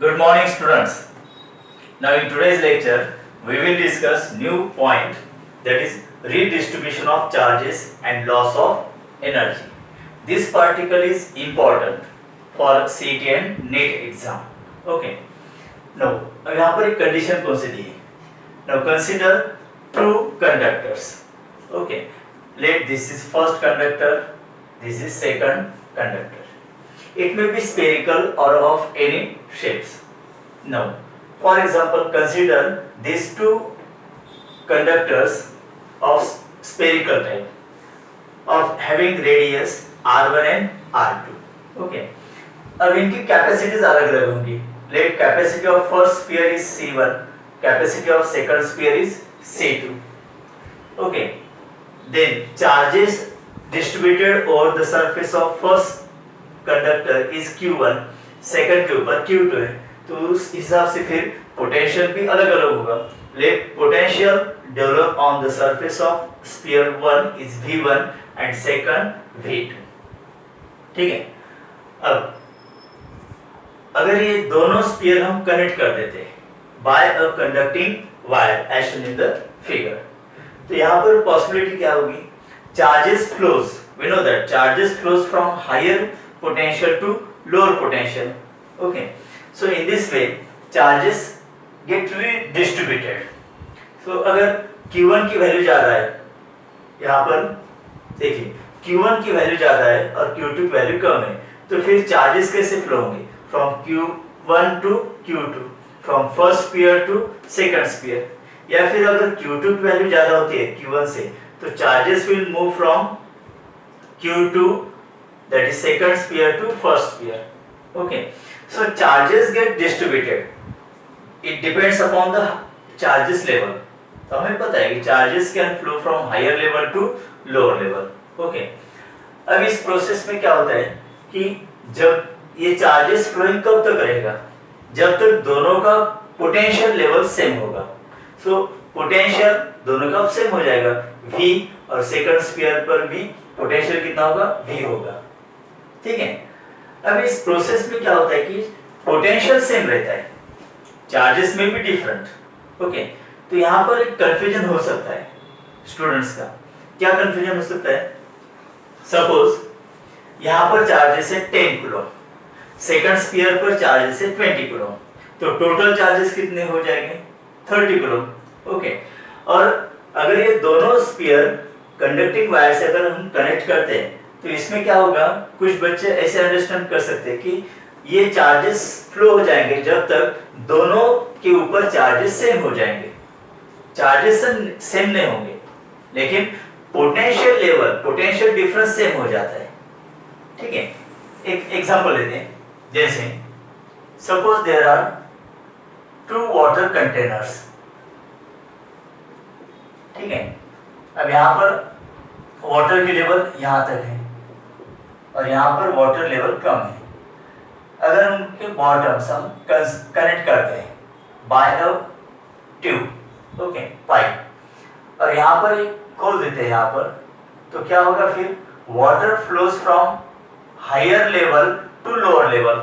Good morning, students. Now in today's lecture we will discuss new point, that is redistribution of charges and loss of energy. This particle is important for CET and NET exam. Okay. Now यहाँ पर एक condition कौन सी दी है? Now consider two conductors. Okay. Let this is first conductor, this is second conductor. It may be spherical or of any shapes. Now, for example, consider these two conductors of spherical type, of having radius R1 and R2. Okay. अब इनकी capacities अलग अलग होंगी. Let capacity of first sphere is C1, capacity of second sphere is C2. Okay. Then charges distributed over the surface of first conductor is Q1, second के ऊपर Q2 है, तो उस हिसाब से फिर पोटेंशियल भी अलग अलग होगा. Let potential develop on the surface of sphere 1 is V1 and second V2. ठीक है. अब अगर ये दोनों स्फीयर हम कनेक्ट कर देते हैं by a conducting wire as shown in the figure, तो यहाँ पर पॉसिबिलिटी क्या होगी? Charges flows. We know that charges flows from higher potential to lower potential. Okay. So in this way charges get redistributed. So अगर Q1 की value ज्यादा है, यहाँ पर देखिए Q1 की वैल्यू ज्यादा है और Q2 की वैल्यू कम है, तो फिर चार्जेस कैसे फ्लो होंगे? From Q1 to Q2, from first sphere to second sphere. या फिर अगर Q2 की वैल्यू ज्यादा होती है Q1 से, तो charges will move from Q2, that is second sphere, to first sphere. Okay. So charges get distributed. It depends upon the charges level. तो हमें पता है कि charges can flow from higher level to lower level. Okay. अब इस process में क्या होता है कि जब ये चार्जेस फ्लोइंग कब तक रहेगा? जब तक दोनों का पोटेंशियल लेवल सेम होगा. सो पोटेंशियल दोनों का सेम हो जाएगा V, और सेकंड स्फीयर पर भी पोटेंशियल कितना होगा? V होगा. ठीक है. अब इस प्रोसेस में क्या होता है कि पोटेंशियल सेम रहता है, चार्जेस में भी डिफरेंट. ओके. तो यहाँ पर एक कंफ्यूजन हो सकता है स्टूडेंट्स का. क्या कंफ्यूजन हो सकता है? सपोज यहाँ पर चार्जेस है 10 कूलम, सेकंड स्फीयर पर चार्जेस है 20 कूलम, तो टोटल चार्जेस कितने हो जाएंगे? 30 कूलम. ओके. और अगर ये दोनों स्फीयर कंडक्टिंग वायर से अगर हम कनेक्ट करते हैं, तो इसमें क्या होगा? कुछ बच्चे ऐसे अंडरस्टैंड कर सकते हैं कि ये चार्जेस फ्लो हो जाएंगे जब तक दोनों के ऊपर चार्जेस सेम हो जाएंगे. चार्जेस सेम नहीं होंगे, लेकिन potential level, potential difference same हो जाता है. ठीक है. एक एग्जांपल लेते हैं. जैसे suppose there are two water containers. ठीक है. अब यहाँ पर वाटर की लेवल यहाँ तक है और यहाँ पर वाटर लेवल कम है. अगर उनके बॉटम्स हम कनेक्ट करते हैं by a tube, okay, pipe, और यहाँ पर एक खोल देते हैं यहाँ पर, तो क्या होगा? फिर water flows from higher level to lower level.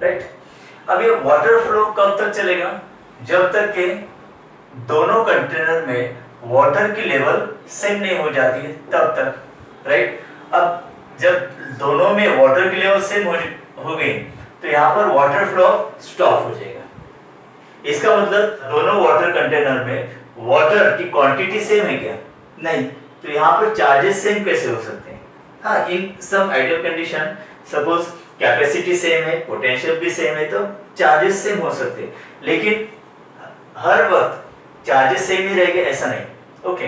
Right. अब ये वाटर फ्लो कब तक चलेगा? जब तक के दोनों कंटेनर में वाटर की लेवल सेम नहीं हो जाती है, तब तक. राइट. अब जब दोनों में वाटर की लेवल सेम हो गई, तो यहाँ पर वाटर फ्लो स्टॉप हो जाएगा. इसका मतलब दोनों वाटर कंटेनर में वाटर की क्वांटिटी सेम है क्या? नहीं. तो यहाँ पर चार्जेस सेम कैसे हो सकते हैं? हाँ, in some ideal condition, suppose capacity same है, पोटेंशियल भी सेम है, तो चार्जेस सेम हो सकते हैं. लेकिन हर वक्त चार्जेस सेम ही रहेंगे ऐसा नहीं. ओके.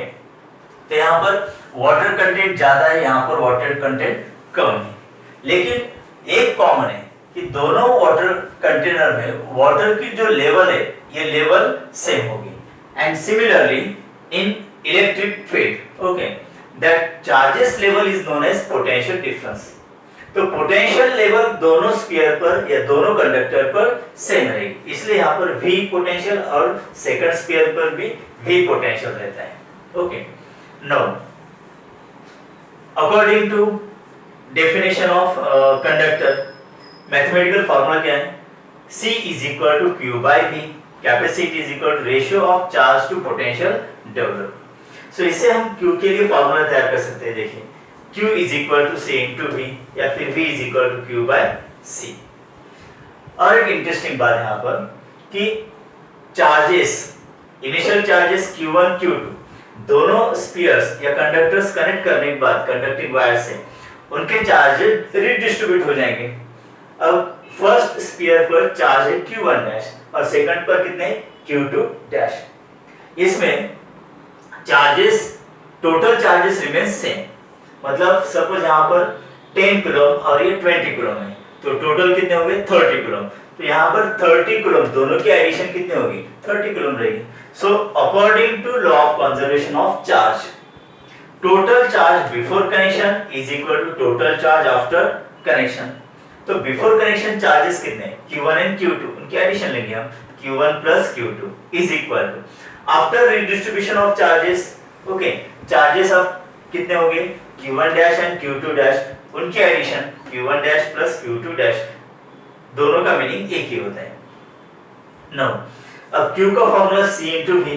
तो यहाँ पर वाटर कंटेंट ज्यादा है, यहाँ पर वाटर कंटेंट कम है, लेकिन एक कॉमन है कि दोनों वाटर कंटेनर में वाटर की जो लेवल है, ये लेवल सेम होगी. And similarly in electric field, okay, that charges level is known as potential difference. तो पोटेंशियल लेवल दोनों स्फीयर पर या दोनों कंडक्टर पर सेम रहेगी, इसलिए यहाँ पर V पोटेंशियल और सेकंड स्फीयर पर भी V पोटेंशियल रहता है. Okay. Now according to definition of conductor, mathematical formula क्या है? C is equal to Q by V. Capacity is equal to ratio of charge to potential developed. So इससे हम Q के लिए फॉर्मूला तैयार कर सकते हैं. देखिए Q is equal to C into V या फिर V is equal to Q by C. और एक इंटरेस्टिंग बात यहाँ पर कि charges, initial charges Q1 Q2 दोनों स्फीयर्स या कंडक्टर्स कनेक्ट करने के बाद कंडक्टिंग वायर से उनके चार्जेस रिडिस्ट्रीब्यूट हो जाएंगे. अब फर्स्ट स्फीयर पर चार्ज है Q1 डैश और सेकंड पर कितने Q2 डैश. इसमें charges, total charges remain same. मतलब सपोज यहाँ पर 10 कूलम और ये 20 कूलम है तो टोटल कितने हो गए 30 कूलम. तो यहाँ पर 30 कूलम दोनों की एडिशन कितनी होगी 30 कूलम रहेगी. So according to law of conservation of charge, total charge before connection is equal to total charge after connection. तो बिफोर कनेक्शन चार्जेस कितने Q1 एंड Q2 उनकी एडिशन लेंगे हम. Q1 plus Q2 is equal to after redistribution of charges. Okay, charges अब कितने हो गए Q1 dash and Q2 dash उनकी addition Q1 dash plus Q2 dash, दोनों का मीनिंग एक ही होता है. नो, अब Q का फॉर्मूला C into V.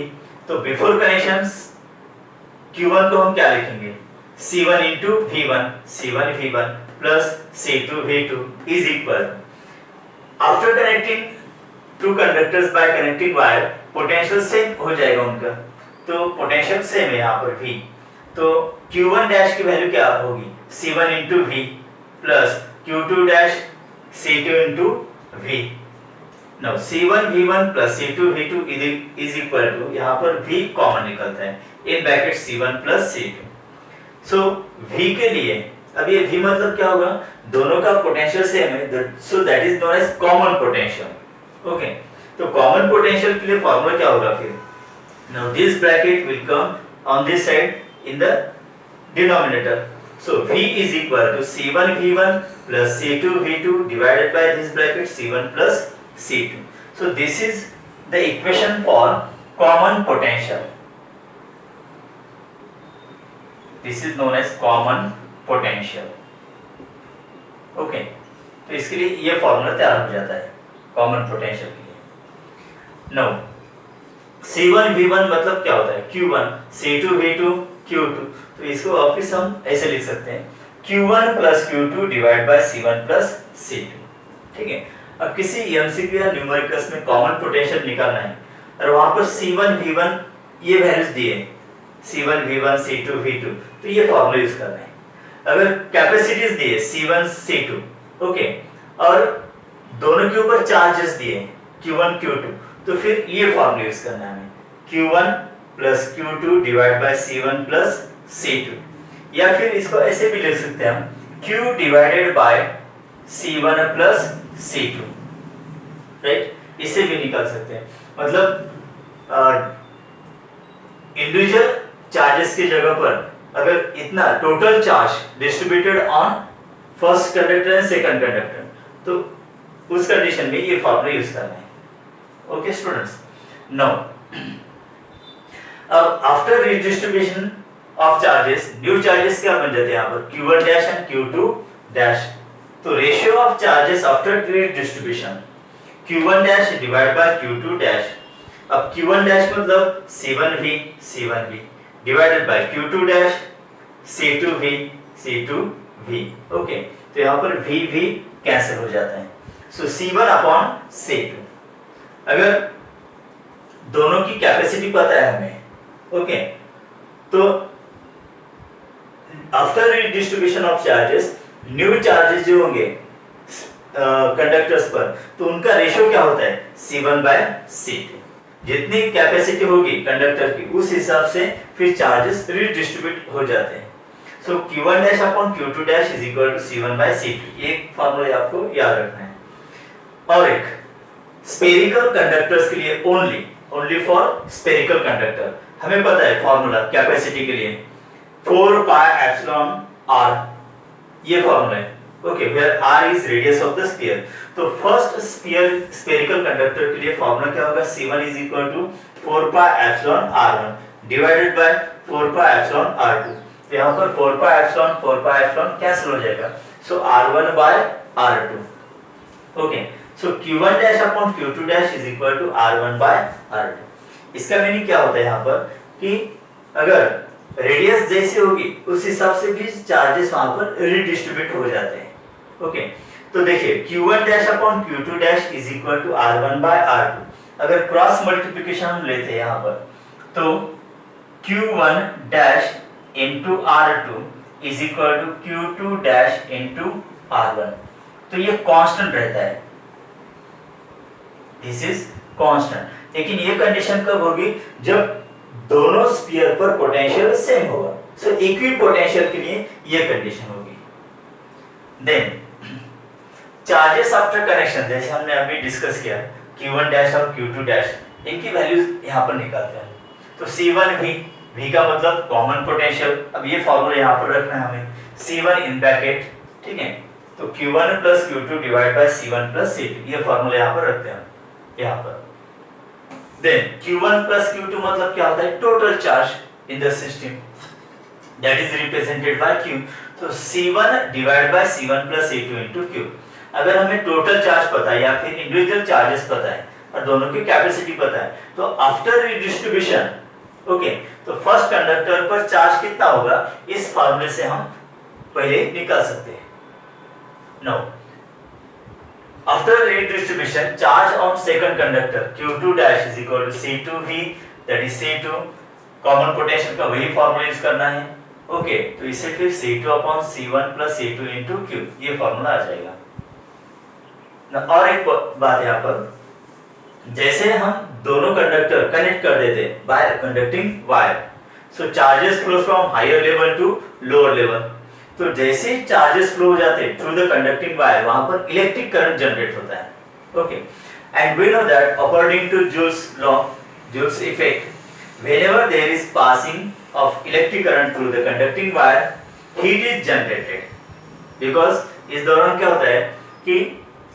तो बिफोर कनेक्शन Q1 को हम क्या लिखेंगे C1 into V1, C1 V1 plus C2 V2 is equal. After connecting two conductors by connecting wire, potential same हो जाएगा उनका. तो पोटेंशियल सेम है यहाँ पर V. तो Q1 डैश की वैल्यू क्या होगी C1 into V plus Q2 dash C2 into V. Now C1 V1 plus C2 V2 is equal to, यहाँ पर V कॉमन निकलता है in bracket C1 plus C2. So V के लिए अब ये V मतलब क्या होगा, दोनों का पोटेंशियल सेम है, so that is known as common potential. Okay, तो common potential के लिए फॉर्मूला क्या होगा फिर. Now this bracket will come on this side in the denominator. So V is equal to C1 V1 plus C2 V2 divided by this bracket C1 plus C2. So this is the equation for common potential. This is known as common potential. Okay, तो इसके लिए ये formula तैयार हो जाता है common potential के लिए. Now C1 V1 मतलब क्या होता है Q1, C2 V2 Q2. तो इसको वापस हम ऐसे लिख सकते हैं Q1 plus Q2 divide by C1 plus C2. ठीक है. अब किसी एमसीक्यू या न्यूमेरिकल्स में कॉमन पोटेंशियल निकालना है और वहां पर C1 V1 ये वैल्यूज दिए C1 V1 C2 V2, तो ये फॉर्मूला यूज करना है. अगर कैपेसिटीज दिए C1 C2, ओके, और दोनों के ऊपर चार्जेस दिए Q1 Q2, तो फिर ये फॉर्मूला यूज करना है Q1 plus Q2 divide by C1 plus C2. या फिर इसको ऐसे भी लिख सकते हैं हम Q divided by C1 plus C2, right. इससे भी निकाल सकते हैं. मतलब इंडिविजुअल चार्जेस की जगह पर अगर इतना total charge distributed on first conductor and second conductor, तो उस कंडीशन में ये फॉर्मूला यूज करना है. ओके स्टूडेंट्स, नाउ अब after redistribution of charges, new charges क्या बन जाते हैं यहाँ पर Q1 dash and Q2 dash. तो ratio of charges after redistribution Q1 dash divide by Q2 dash. अब Q1 डैश मतलब C1V divided by Q2 dash C2V. Okay, तो यहाँ पर V कैंसिल हो जाता है. सो C1 अपॉन C2. अगर दोनों की कैपेसिटी पता है हमें, ओके, तो after redistribution of charges new charges जो होंगे कंडक्टर्स पर, तो उनका रेशियो क्या होता है C1 by C2. जितनी कैपेसिटी होगी कंडक्टर की उस हिसाब से फिर चार्जेस रिडिस्ट्रीब्यूट हो जाते हैं. So Q1 dash upon Q2 dash is equal to C1 by C2. ये फॉर्मूला आपको याद रखना है. और एक स्फेरिकल कंडक्टर्स के लिए ओनली फॉर स्फेरिकल कंडक्टर हमें पता है फॉर्मूला कैपेसिटी के लिए 4 pi epsilon r. ये फॉर्मूला है. Okay, where r is radius of the sphere. तो फर्स्ट स्फेरिकल कंडक्टर के लिए फॉर्मूला क्या होगा C1 is equal to 4 pi epsilon r1 divided by 4 pi epsilon r2. तो यहाँ पर 4 pi epsilon कैंसिल हो जाएगा. So r1 by r2. Okay, so Q1 dash upon Q2 dash is equal to R1 by R2। इसका meaning क्या होता है यहाँ पर कि अगर रेडियस जैसी होगी उस हिसाब से भी चार्जेस वहां पर रिडिस्ट्रीब्यूट हो जाते हैं। ओके, तो देखिए Q1 dash upon Q2 dash is equal to R1 by R2। अगर क्रॉस मल्टीप्लिकेशन हम लेते हैं यहाँ पर तो Q1 dash into R2 is equal to Q2 dash into R1। तो ये कांस्टेंट रहता है, दिस इज कांस्टेंट। लेकिन ये कंडीशन कब होगी जब दोनों स्फीयर पर पोटेंशियल सेम होगा। सो इक्वी पोटेंशियल के लिए ये कंडीशन होगी। देन चार्जेस आफ्टर कनेक्शन, जैसे हमने अभी डिस्कस किया Q1 डैश और Q2 डैश, इनकी वैल्यूज यहाँ पर निकालते हैं। तो C1 V का मतलब कॉमन पोटेंशियल। अब ये फॉर्मूला यहाँ पर रखना है हमें, C1 इन ब्रैकेट, ठीक है। तो Q1 plus Q2 divide by C1 plus C2, ये फॉर्मूला यहाँ पर रखते हैं यहाँ पर। देन Q1 प्लस Q2 मतलब क्या होता है, total charge in the system, that is represented by Q। तो C1 divide by C1 plus C2 into Q। अगर हमें टोटल चार्ज पता है या फिर इंडिविजुअल चार्जेस पता है और दोनों की कैपेसिटी पता है, तो आफ्टर रिडिस्ट्रीब्यूशन, ओके, तो फर्स्ट कंडक्टर पर चार्ज कितना होगा इस फॉर्मूले से हम पहले निकाल सकते हैं। No, after redistribution charge on second conductor Q2 dash is equal to C2V, that is C2, common potential का वही फॉर्मूला यूज करना है। ओके, तो इसे फिर C2 upon C1 plus C2 into Q, ये फॉर्मूला आ जाएगा ना। और एक बात यहाँ पर, जैसे हम दोनों कंडक्टर कनेक्ट कर देते by conducting wire, so charges flow from higher level to lower level. तो जैसे ही चार्जेस फ्लो हो जाते हैं थ्रू द कंडक्टिंग वायर, वहां पर इलेक्ट्रिक करंट जनरेट होता है। Okay, and we know that according to Joule's law, Joule's effect, whenever there is passing of electric current through the conducting wire, heat is generated। because इस दौरान क्या होता है कि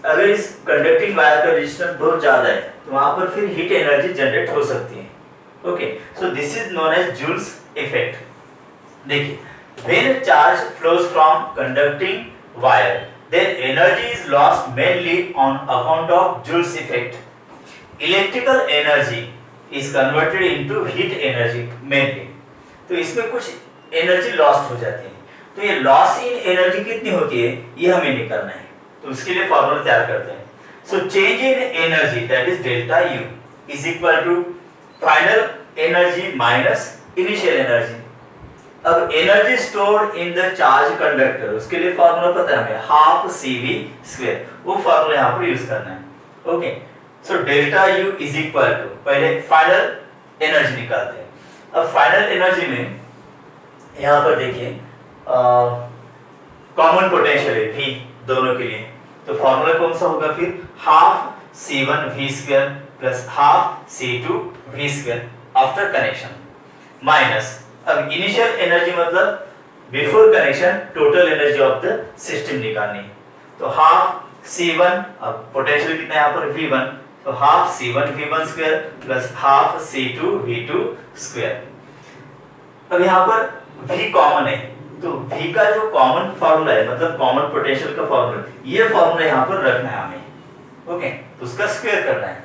अगर इस कंडक्टिंग वायर का रेजिस्टेंस बहुत ज्यादा है तो वहां पर फिर हीट एनर्जी जनरेट हो सकती है। Okay, so this is known as Joule's effect. देखिए, when a charge flows from conducting wire, then energy is lost mainly on account of Joule's effect. Electrical energy is converted into heat energy mainly। तो इसमें कुछ energy lost हो जाती है। तो ये loss in energy कितनी होती है ये हमें निकालना है, तो उसके लिए फॉर्मूला तैयार करते हैं। So change in energy that is delta U is equal to final energy minus initial energy. अब energy stored in the charge conductor, उसके लिए फॉर्मूला पता है हमें, हाफ CV स्क्वायर, वो फॉर्मूला यहाँ पर यूज करना है। Okay, so delta U is equal to, पहले फाइनल एनर्जी निकालते हैं। अब फाइनल एनर्जी में यहाँ पर देखिए कॉमन पोटेंशियल है V दोनों के लिए, तो फॉर्मूला कौन सा होगा फिर, half C1 V square plus half C2 V square after connection minus, अब इनिशियल एनर्जी मतलब before connection total energy of the system निकालनी है। तो हाफ C1, अब पोटेंशियल कितना है यहाँ पर V1, तो half C1 V1 square plus half C2 V2 square. अब यहाँ पर V कॉमन है, तो V का जो कॉमन फार्मूला है मतलब कॉमन पोटेंशियल का फार्मूला, ये फार्मूला यहाँ पर रखना है हमें। ओके, तो उसका स्क्वायर करना है।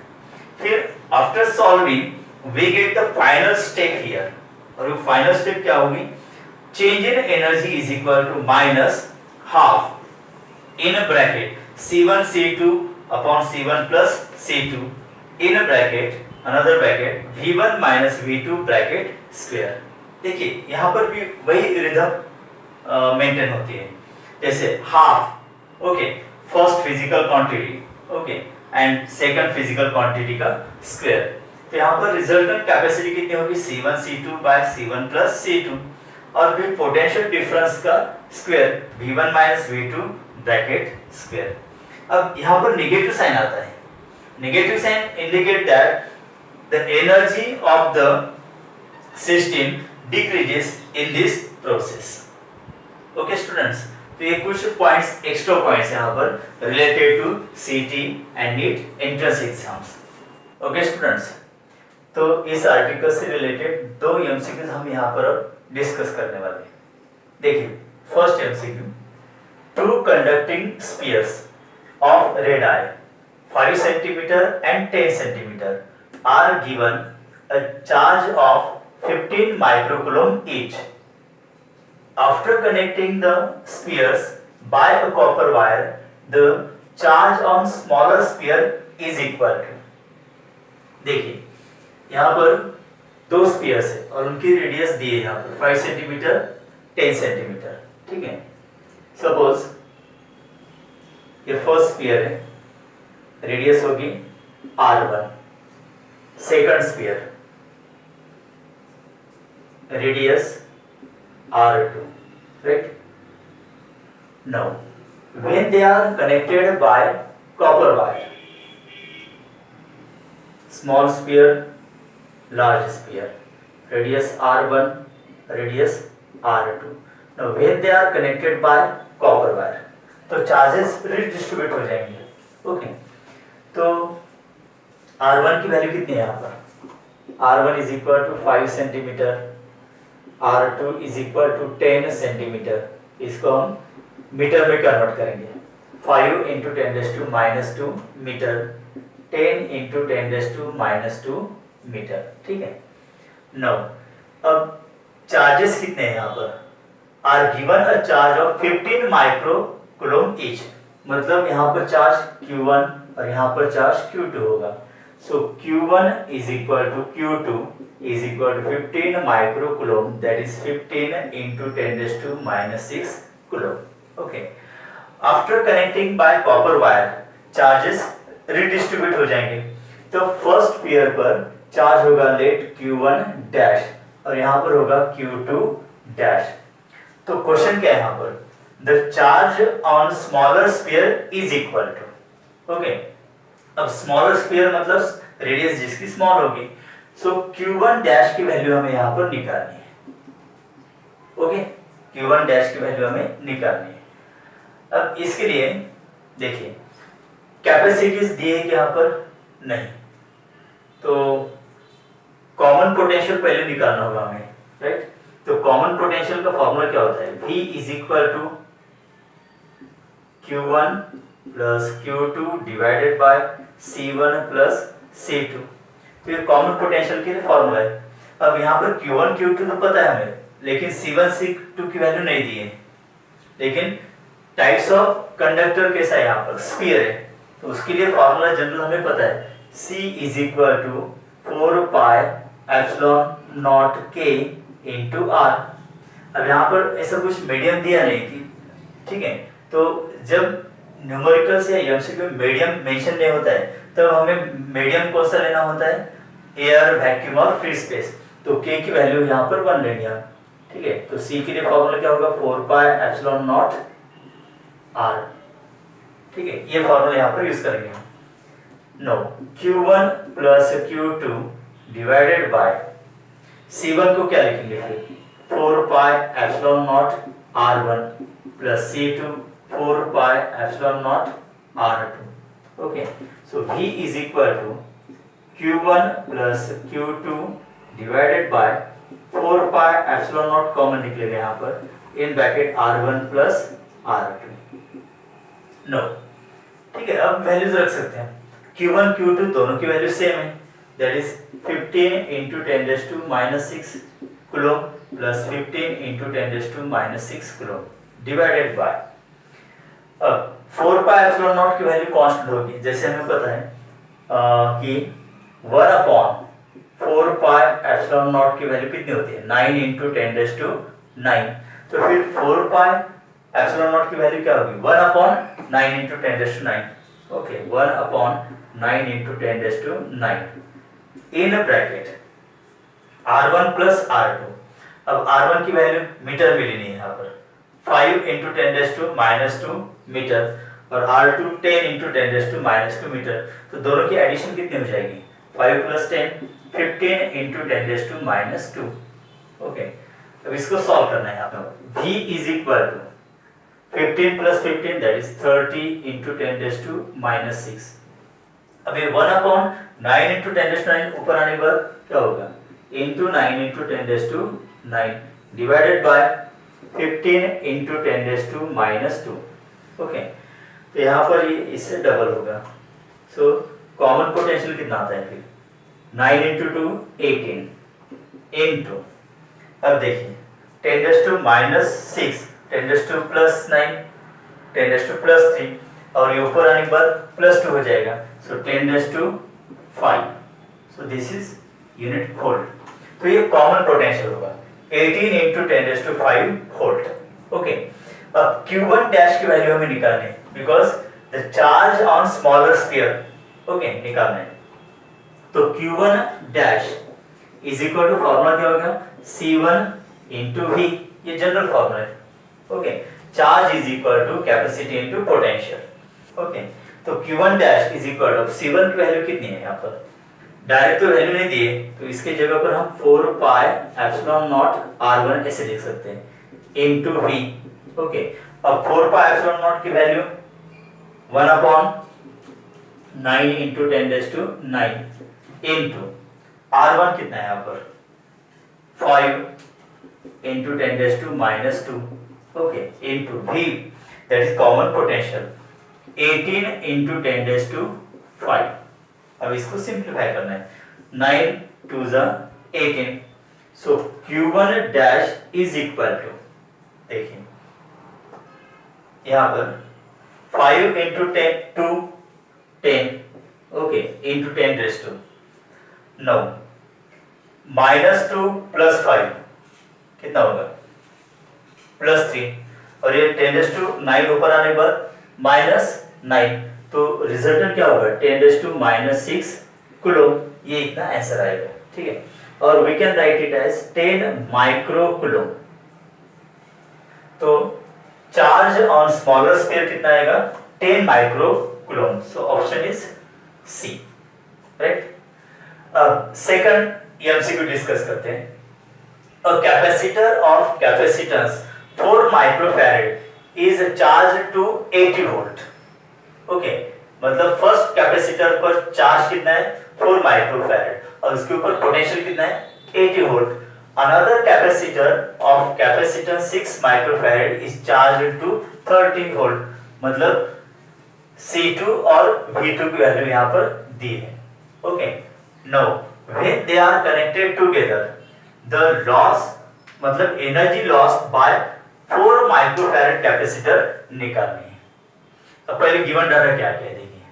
फिर after solving we get the final step here, और वो फाइनल स्टेप क्या होगी, change in energy is equal to minus half in bracket C1 C2 upon C1 plus C2 in bracket another bracket V1 minus V2 bracket square. देखिए यहाँ पर भी वही rhythm maintain होती है, जैसे half, okay, first physical quantity, okay, and second physical quantity का square. तो यहाँ पर रिजल्टेंट कैपेसिटी कितनी होगी, C1 C2 bye C1 plus C2, और फिर पोटेंशियल डिफरेंस का square V1 minus V2 bracket square. अब यहाँ पर नेगेटिव साइन आता है, negative sign indicate that the energy of the system decreases in this process. Okay students, तो ये कुछ पॉइंट्स, एक्स्ट्रा पॉइंट्स यहाँ पर related to CT and NEET entrance exams. Okay students, तो इस आर्टिकल से रिलेटेड दो MCQs हम यहाँ पर अब डिस्कस करने वाले हैं। देखिए, first MCQ, two conducting spheres of radii 5 centimeter and 10 centimeter are given a charge of 15 microcoulomb each. After connecting the spheres by a copper wire, the charge on smaller sphere is equal to, देखिए यहाँ पर दो spheres है और उनकी radius दी है यहाँ पर 5 सेंटीमीटर 10 सेंटीमीटर, ठीक है। सपोज ये फर्स्ट स्पीयर है, रेडियस होगी r1, second sphere radius r2, right? Now, when they are connected by copper wire, small sphere, large sphere, radius r1, radius r2. Now, when they are connected by copper wire, तो charges redistribute हो जाएंगे, okay. तो r1 की value कितनी है यहाँ पर? r1 is equal to 5 centimetre, r2 is equal to 10 centimetre. इसको हम मीटर में कन्वर्ट करेंगे, 5 इंटू 10⁻² मीटर, 10 इंटू 10⁻² मीटर, ठीक है। नो, अब चार्जेस कितने हैं यहाँ पर? Are given a charge of 15 microcoulomb each, मतलब यहाँ पर चार्ज Q1 और यहाँ पर चार्ज Q2 होगा। So Q1 is equal to Q2 is equal to 15 microcoulomb, that is 15 into 10⁻⁶ coulomb. Okay. After connecting by copper wire, charges redistribute हो जाएंगे। तो फर्स्ट पेयर पर चार्ज होगा लेट Q1 डैश और यहाँ पर होगा Q2 डैश। तो क्वेश्चन क्या है यहाँ पर? The charge on smaller sphere is equal to, okay. अब स्मॉलर स्फीयर मतलब रेडियस जिसकी स्मॉल होगी, सो Q1 डैश की वैल्यू हमें यहाँ पर निकालनी है, ओके। Q1 डैश की वैल्यू हमें निकालनी है। अब इसके लिए देखिए कैपेसिटीज दिए कि यहाँ पर नहीं, तो कॉमन पोटेंशियल पहले निकालना होगा हमें, राइट। तो कॉमन पोटेंशियल का फॉर्मूला क्या होता है? V is equal to Q1 plus Q2 divided by C1 plus C2। तो ये कॉमन पोटेंशियल के लिए फॉर्मूला है। अब यहाँ पर Q1 Q2 तो पता है हमें, लेकिन C1 C2 की वैल्यू नहीं दी है। लेकिन टाइप्स ऑफ कंडक्टर कैसा है यहाँ पर? स्फीयर है, तो उसके लिए फॉर्मूला जनरल हमें पता है, C is equal to 4 pi epsilon naught K into R। अब यहाँ पर ऐसा कुछ मीडियम दिया नहीं कि, ठीक है। तो जब न्यूमेरिकल्स या एमसीक्यू मीडियम मेंशन नहीं होता है, तब हमें मीडियम कौन सा लेना होता है? एयर, वैक्यूम और फ्री स्पेस। तो K की वैल्यू यहाँ पर 1 लेंगे हम, ठीक है। तो C के लिए फॉर्मूला क्या होगा? 4 पाई एप्सिलॉन नॉट R, ठीक है। ये फॉर्मूला यहाँ पर यूज करेंगे हम। No, Q1 plus Q2 divided by C1 को क्या लिखेंगे फिर? 4 pi epsilon naught R1 plus C2 4 pi epsilon naught R2, okay. So V is equal to Q1 plus Q2 divided by 4 pi epsilon naught common निकलेगा यहाँ पर, in bracket R1 plus R2। No, ठीक है। अब values रख सकते हैं। Q1 Q2 दोनों की वैल्यू सेम है, that is 15 into 10⁻⁶ coulomb plus 15 into 10⁻⁶ coulomb divided by, अब 4 पाई एप्सिलॉन नॉट की वैल्यू कांस्टेंट होगी, जैसे हमें पता है कि 1/4 पाई एप्सिलॉन नॉट की वैल्यू कितनी होती है? 9 इंटू 10⁹। तो फिर 4 पाई एप्सिलॉन नॉट की वैल्यू क्या होगी? 1/9 into 10⁹, okay. 1/9 into 10⁹ in bracket R1 plus R2। अब R1 की वैल्यू मीटर में लेनी है यहाँ पर, 5 इंटू 10⁻² मीटर, और R2 10 इंटू 10⁻² मीटर। तो दोनों की एडिशन कितनी हो जाएगी? 5 प्लस 10 15 इंटू 10⁻², ओके। अब इसको सॉल्व करना है यहाँ पर। V is equal to 15 plus 15 that is 30 into 10⁻⁶। अब ये 1/9 इंटू 10⁻⁹ ऊपर आने के बाद क्या होगा? Into 9 into 10⁻⁹ divided by 15 into 10⁻², okay. तो यहाँ पर ये इससे डबल होगा, सो कॉमन पोटेंशियल कितना आता है फिर 9 इंटू 2 18 इंटू, अब देखिए 10⁻⁻6 10⁻+9 10⁻+3 और ये ऊपर आने के बाद +2 हो जाएगा, सो 10⁵, सो दिस इज यूनिट वोल्ट। तो ये कॉमन पोटेंशियल होगा 18 इंटू 10⁵ वोल्ट। ओके, अब Q1 डैश की वैल्यू हमें निकालनी है because the charge on smaller sphere, okay, निकालना है। तो Q1 dash is equal to formula क्या होगा C1 इंटू V, ये जनरल फॉर्मूला है। Okay, charge is equal to capacity into potential. Okay, तो Q1 dash is equal to C1 की value कितनी है, यहाँ पर डायरेक्ट तो वैल्यू नहीं दी है, तो इसके जगह पर हम 4πε0 R1 ऐसे लिख सकते हैं इंटू V। ओके, अब 4πε0 की वैल्यू 1/9 इंटू 10⁹ इंटू R1 कितना है यहाँ पर 5 into 10⁻², okay, into V that is common potential 18 into 10⁵। अब इसको सिंप्लीफाई करना है, 9 2 18, so Q1 dash is equal to, देखिए यहाँ पर 5 इंटू 10, ओके, इंटू 10⁻9 -2 + 5 कितना होगा +3, और ये 10⁻9 ऊपर आने के बाद -9, तो रिजल्टेंट क्या होगा 10⁻⁻6 कूलम, ये इतना आंसर आएगा। ठीक है, और we can write it as 10 micro coulomb. तो चार्ज ऑन स्मॉलर स्फीयर कितना आएगा 10 micro coulomb, so option is C, right. अब सेकंड एमसीक्यू डिस्कस करते हैं। A capacitor of capacitance 4 microfarad is charge to 80 volt. Okay, मतलब first capacitor पर charge कितना है 4 माइक्रोफैराड और उसके ऊपर पोटेंशियल कितना है 80 volt. Another capacitor of capacitance 6 microfarad is charged to 30 volt, मतलब C2 और V2 की वैल्यू यहाँ पर दी है। Okay, now when they are connected together the loss, मतलब energy loss by 4 microfarad capacitor निकालनी है। अब पहले गिवन डाटा क्या क्या है देखिए,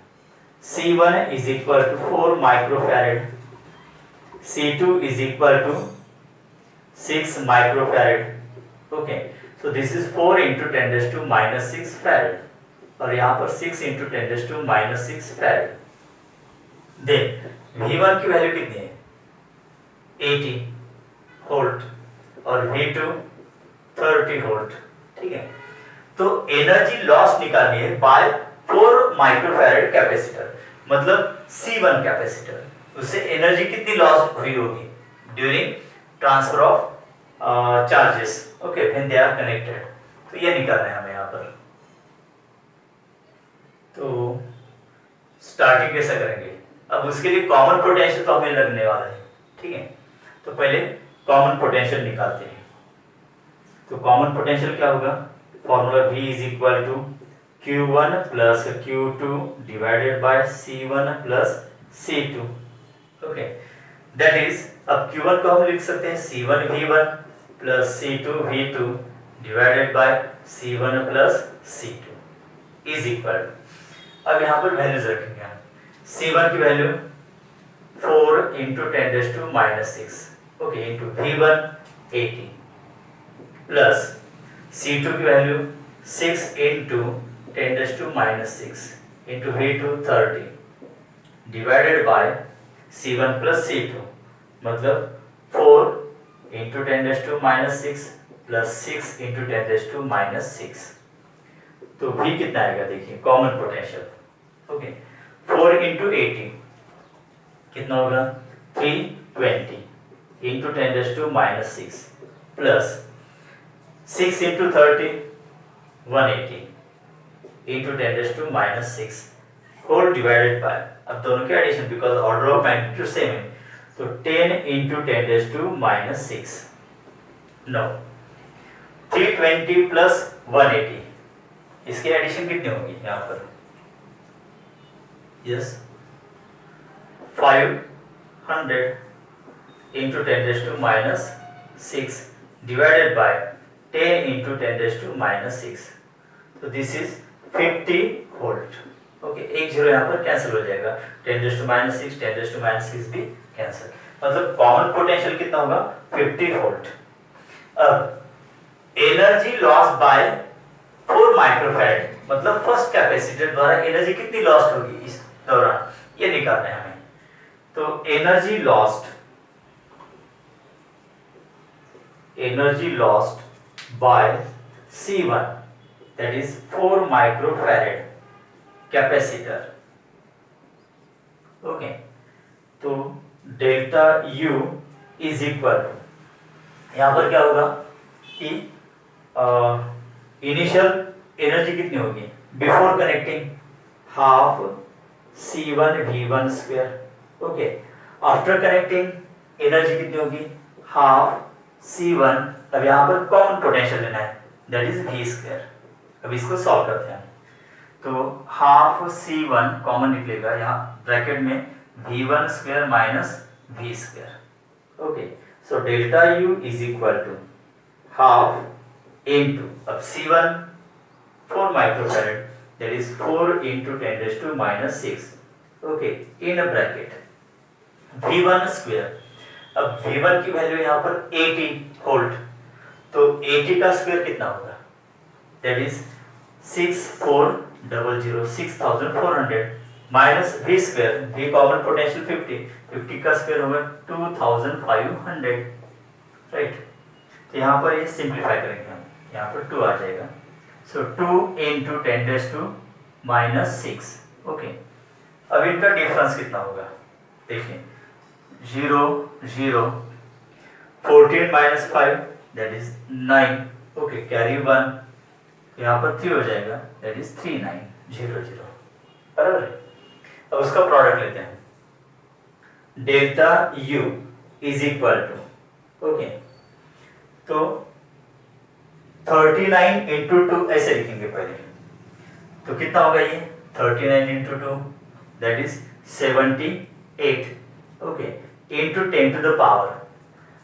C1 is equal to 4 microfarad, C2 is equal to 6 microfarad. Okay, so this is 4 into 10⁻⁻6 farad और यहाँ पर 6 इंटू 10⁻⁻6 फैराड। देन V1 की वैल्यू कितनी है 80 वोल्ट और V2 30 वोल्ट। ठीक है, तो एनर्जी लॉस निकालनी है बाय 4 माइक्रोफैराड कैपेसिटर, मतलब C1 कैपेसिटर, उससे एनर्जी कितनी लॉस हुई होगी during transfer of charges, okay, when they are connected. तो ये निकालना है हमें यहाँ पर। तो स्टार्टिंग कैसे करेंगे, अब उसके लिए कॉमन पोटेंशियल तो हमें लगने वाला है। ठीक है, तो पहले कॉमन पोटेंशियल निकालते हैं। तो कॉमन पोटेंशियल क्या होगा, formula V is equal to Q1 plus Q2 divided by C1 plus C2। Okay, that is, अब Q1 को हम लिख सकते हैं C1 V1 plus C2 V2 divided by C1 plus C2 is equal, अब यहाँ पर वैल्यूज रखेंगे हम। C1 की value 4 into 10⁻⁻6, okay, into V1 80 plus C2 की value 6 into 10⁻⁻6 into V2 30 divided by C1 plus C2, मतलब 4 इंटू 10⁻⁻6 प्लस 6 इंटू 10⁻⁻6। तो V कितना आएगा देखिए, कॉमन पोटेंशियल। ओके, 4 इंटू 80 कितना होगा 320 into 10⁻⁻6 plus 6 into 30 180 into 10⁻⁻6 whole divided by, अब दोनों के addition because order of magnitude same है, तो 10 इंटू 10⁻⁻6। नो, 320 प्लस 180, इसकी एडिशन कितनी होगी यहाँ पर, yes 500 into 10 raised to minus 6 divided by 10 into 10 raised to minus 6. तो दिस इज 50 वोल्ट. ओके, एक जीरो यहाँ पर कैंसिल हो जाएगा. 10 raised to minus 6, 10 raised to minus 6 भी कैंसिल. मतलब कॉमन पोटेंशियल कितना होगा? 50 वोल्ट. अब एनर्जी लॉस बाय 4 माइक्रोफैराड, मतलब फर्स्ट कैपेसिटर द्वारा एनर्जी कितनी लॉस्ट होगी इस दौरान, ये निकालना है हमें. तो energy lost by C1, that is 4 microfarad capacitor. Okay, तो delta U is equal to, यहां पर क्या होगा कि इनिशियल एनर्जी कितनी होगी before connecting, half C1 V1 square. Okay, after connecting energy कितनी होगी? Half C1. अब यहाँ पर कॉमन पोटेंशियल लेना है, दैट इज V स्क्वायर. अब इसको सॉल्व करते हैं. तो हाफ C1 कॉमन निकलेगा यहाँ ब्रैकेट में V1 square minus V square. Okay, so delta U is equal to half into, अब C1 4 microfarad, that is 4 into 10 raised to minus 6. Okay, in a bracket V1 square. अब V1 की value यहाँ पर 80 volt, तो 80 का square कितना होगा? That is 6400, 6400 minus V square, V common potential 50 का स्क्वायर होगा 2500. राइट, तो यहाँ पर ये सिंप्लीफाई करेंगे हम, यहाँ पर 2 आ जाएगा. सो 2 into 10 raised to minus 6. Okay, अब इनका डिफरेंस कितना होगा? देखिए 0 0, 14 minus 5 that is 9. Okay, carry 1, यहाँ पर 3 हो जाएगा, that is 3900. बराबर है. अब उसका प्रोडक्ट लेते हैं. Delta U is equal to, okay, तो 39 into 2 ऐसे लिखेंगे पहले. तो कितना होगा ये? 39 into 2 that is 78. Okay, into 10 to the power.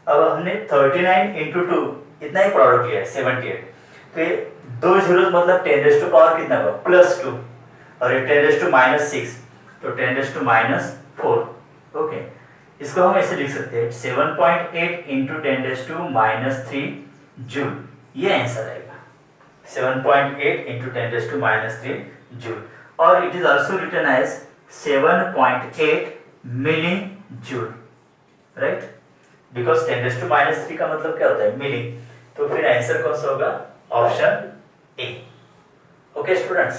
अब हमने 39 into 2 इतना ही प्रोडक्ट लिया है 78. तो ये 2 जीरोस मतलब 10 raised to power कितना होगा? +2. और ये 10 raised to minus 6, तो 10 raised to minus 4. ओके, इसको हम ऐसे लिख सकते हैं 7.8 into 10 raised to minus 3 joule. ये आंसर आएगा 7.8 into 10 raised to minus 3 joule. और it is also written as 7.8 milli joule. Right, because 10 raised to minus 3 का मतलब क्या होता है? मिली. तो फिर आंसर कौन सा होगा? Option A. Okay students.